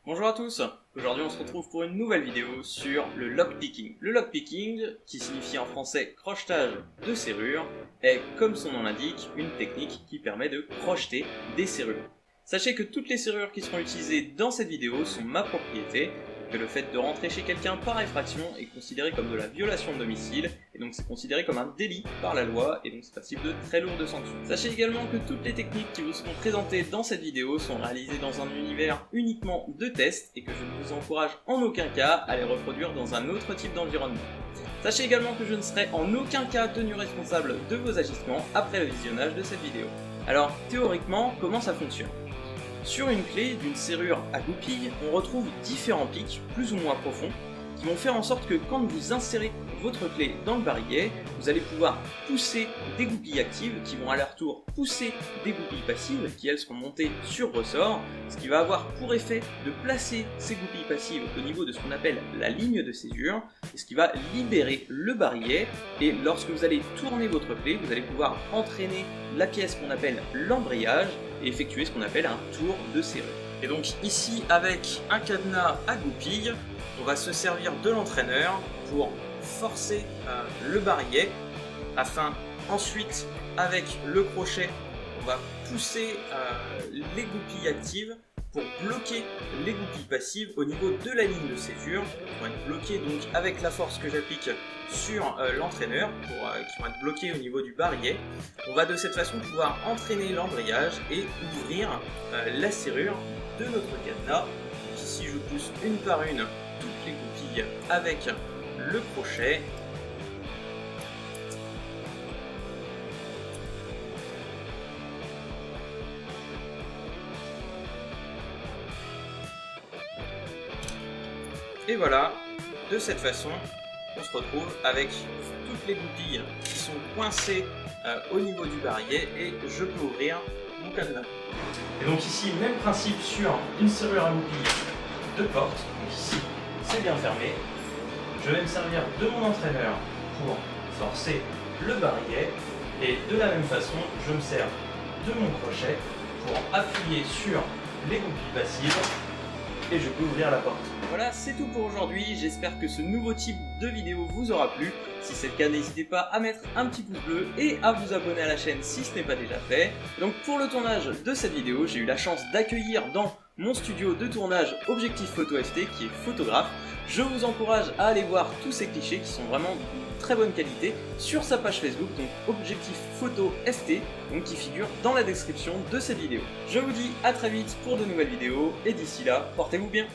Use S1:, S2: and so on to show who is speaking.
S1: Bonjour à tous, aujourd'hui on se retrouve pour une nouvelle vidéo sur le lockpicking. Le lockpicking, qui signifie en français crochetage de serrure, est, comme son nom l'indique, une technique qui permet de crocheter des serrures. Sachez que toutes les serrures qui seront utilisées dans cette vidéo sont ma propriété, que le fait de rentrer chez quelqu'un par effraction est considéré comme de la violation de domicile, et donc c'est considéré comme un délit par la loi, et donc c'est passible de très lourdes sanctions. Sachez également que toutes les techniques qui vous seront présentées dans cette vidéo sont réalisées dans un univers uniquement de test, et que je ne vous encourage en aucun cas à les reproduire dans un autre type d'environnement. Sachez également que je ne serai en aucun cas tenu responsable de vos agissements après le visionnage de cette vidéo. Alors, théoriquement, comment ça fonctionne ? Sur une clé d'une serrure à goupilles, on retrouve différents pics, plus ou moins profonds, qui vont faire en sorte que quand vous insérez votre clé dans le barillet, vous allez pouvoir pousser des goupilles actives qui vont à leur tour pousser des goupilles passives qui elles seront montées sur ressort, ce qui va avoir pour effet de placer ces goupilles passives au niveau de ce qu'on appelle la ligne de césure, et ce qui va libérer le barillet, et lorsque vous allez tourner votre clé, vous allez pouvoir entraîner la pièce qu'on appelle l'embrayage et effectuer ce qu'on appelle un tour de serrure. Et donc ici, avec un cadenas à goupilles, on va se servir de l'entraîneur pour forcer le barillet, afin ensuite, avec le crochet, on va pousser les goupilles actives pour bloquer les goupilles passives au niveau de la ligne de césure, qui vont être bloquées donc avec la force que j'applique sur l'entraîneur, qui vont être bloquées au niveau du barillet. On va de cette façon pouvoir entraîner l'embrayage et ouvrir la serrure de notre cadenas. Donc ici je pousse une par une toutes les goupilles avec le crochet. Et voilà, de cette façon, on se retrouve avec toutes les goupilles qui sont coincées au niveau du barillet et je peux ouvrir mon cadenas. Et donc ici, même principe sur une serrure à goupilles de porte. Donc ici, c'est bien fermé. Je vais me servir de mon entraîneur pour forcer le barillet et de la même façon, je me sers de mon crochet pour appuyer sur les goupilles passives et je peux ouvrir la porte. Voilà, c'est tout pour aujourd'hui, j'espère que ce nouveau type de vidéo vous aura plu. Si c'est le cas, n'hésitez pas à mettre un petit pouce bleu et à vous abonner à la chaîne si ce n'est pas déjà fait. Donc pour le tournage de cette vidéo, j'ai eu la chance d'accueillir dans mon studio de tournage Objectif Photo FT qui est photographe. Je vous encourage à aller voir tous ces clichés qui sont vraiment de très bonne qualité sur sa page Facebook, donc Objectif Photo FT, donc qui figure dans la description de cette vidéo. Je vous dis à très vite pour de nouvelles vidéos et d'ici là, portez-vous bien.